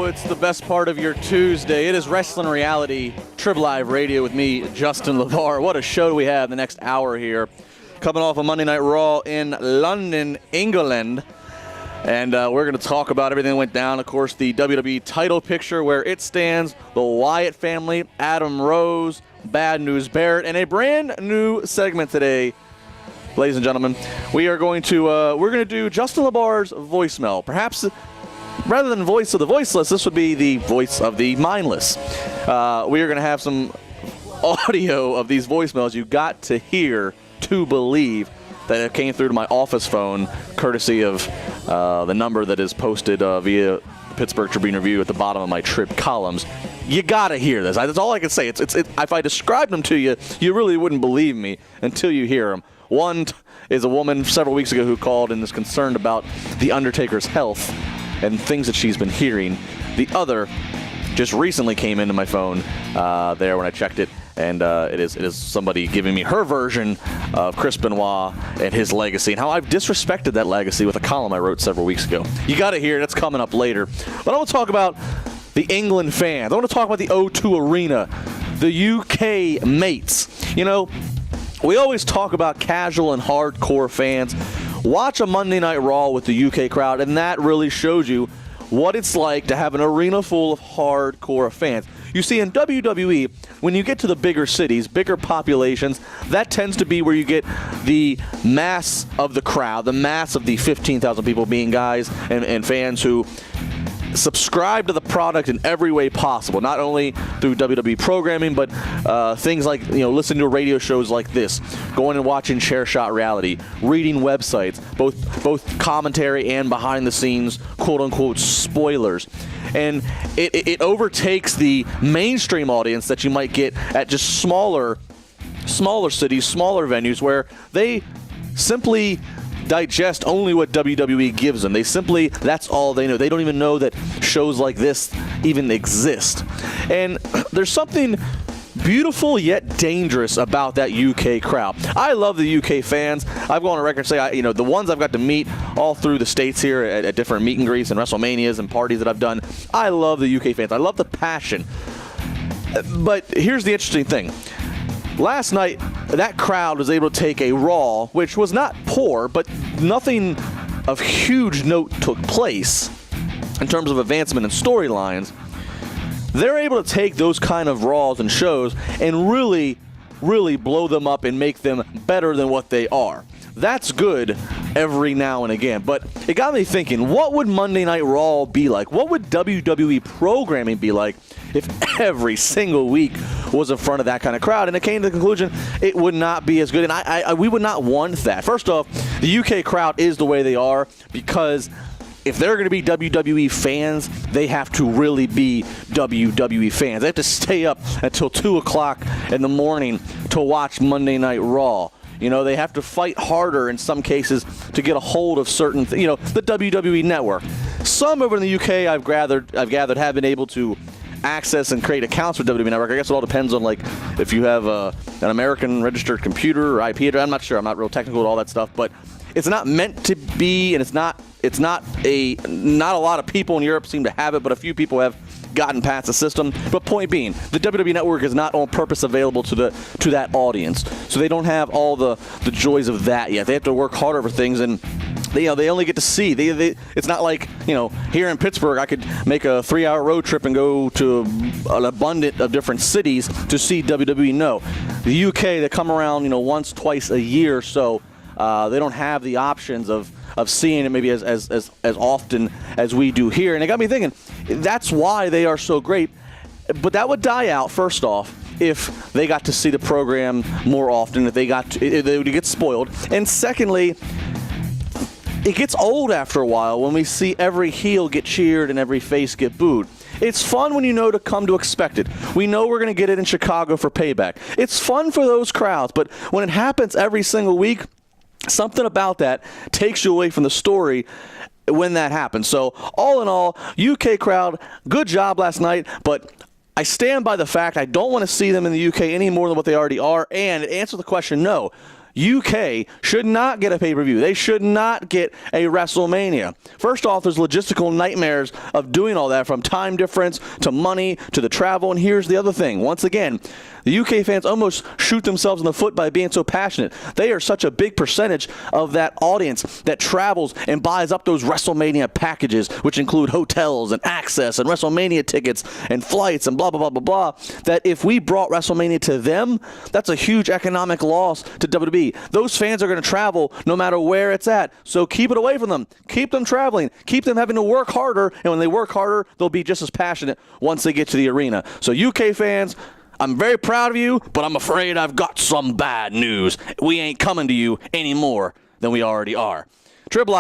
It's the best part of your Tuesday. It is Wrestling Reality, TribLIVE Radio with me, Justin LaBar. What a show do we have the next hour here. Coming off a Monday Night Raw in London, England. And we're going to talk about everything that went down. Of course, the WWE title picture, where it stands, the Wyatt family, Adam Rose, Bad News Barrett, and a brand new segment today. Ladies and gentlemen, we're going to do Justin LaBar's voicemail. Perhaps rather than voice of the voiceless, this would be the voice of the mindless. We are going to have some audio of these voicemails you got to hear to believe that it came through to my office phone, courtesy of the number that is posted via Pittsburgh Tribune Review at the bottom of my Trib columns. You got to hear this. That's all I can say. If I described them to you, you really wouldn't believe me until you hear them. One is a woman several weeks ago who called and is concerned about The Undertaker's health and things that she's been hearing. The other just recently came into my phone there when I checked it, and it is somebody giving me her version of Chris Benoit and his legacy and how I've disrespected that legacy with a column I wrote several weeks ago. You got to hear it. That's coming up later. But I want to talk about the England fans. I want to talk about the O2 Arena, the UK mates. You know, we always talk about casual and hardcore fans. Watch a Monday Night Raw with the UK crowd, and that really shows you what it's like to have an arena full of hardcore fans. You see, in WWE, when you get to the bigger cities, bigger populations, that tends to be where you get the mass of the crowd, the mass of the 15,000 people being guys and fans who subscribe to the product in every way possible, not only through WWE programming, but things like, listening to radio shows like this, going and watching Chair Shot Reality, reading websites, both commentary and behind the scenes, quote unquote, spoilers. And it overtakes the mainstream audience that you might get at just smaller cities, smaller venues, where they simply digest only what WWE gives them. That's all they know. They don't even know that shows like this even exist. And there's something beautiful yet dangerous about that UK crowd. I love the UK fans. I've gone on record and say, the ones I've got to meet all through the States here at different meet and greets and WrestleManias and parties that I've done, I love the UK fans. I love the passion. But here's the interesting thing. Last night, that crowd was able to take a Raw, which was not poor, but nothing of huge note took place in terms of advancement and storylines. They're able to take those kind of Raws and shows and really, really blow them up and make them better than what they are. That's good every now and again. But it got me thinking, what would Monday Night Raw be like? What would WWE programming be like if every single week was in front of that kind of crowd? And it came to the conclusion it would not be as good. And we would not want that. First off, the UK crowd is the way they are because if they're going to be WWE fans, they have to really be WWE fans. They have to stay up until 2 o'clock in the morning to watch Monday Night Raw. They have to fight harder in some cases to get a hold of certain, the WWE Network. Some over in the UK, I've gathered, have been able to access and create accounts with WWE Network. I guess it all depends on if you have an American registered computer or IP address. I'm not sure. I'm not real technical with all that stuff, but it's not meant to be, and not a lot of people in Europe seem to have it, but a few people have gotten past the system. But point being, the WWE Network is not on purpose available to that audience, so they don't have all the joys of that yet. They have to work harder for things, and they only get to see. It's not like here in Pittsburgh, I could make a 3-hour road trip and go to an abundant of different cities to see WWE. No, the UK, they come around once, twice a year, so they don't have the options of seeing it maybe as often as we do here. And it got me thinking, that's why they are so great. But that would die out, first off, if they got to see the program more often, if they would get spoiled. And secondly, it gets old after a while when we see every heel get cheered and every face get booed. It's fun when you know to come to expect it. We know we're going to get it in Chicago for Payback. It's fun for those crowds, but when it happens every single week, something about that takes you away from the story when that happens. So all in all, UK crowd, good job last night, but I stand by the fact I don't want to see them in the UK any more than what they already are. And to answer the question, no, UK should not get a pay-per-view. They should not get a WrestleMania. First off, there's logistical nightmares of doing all that, from time difference to money to the travel. And here's the other thing. Once again, the UK fans almost shoot themselves in the foot by being so passionate. They are such a big percentage of that audience that travels and buys up those WrestleMania packages, which include hotels and access and WrestleMania tickets and flights and blah, blah, blah, blah, blah, that if we brought WrestleMania to them, that's a huge economic loss to WWE. Those fans are going to travel no matter where it's at. So keep it away from them. Keep them traveling. Keep them having to work harder. And when they work harder, they'll be just as passionate once they get to the arena. So UK fans, I'm very proud of you, but I'm afraid I've got some bad news. We ain't coming to you any more than we already are. TribLIVE.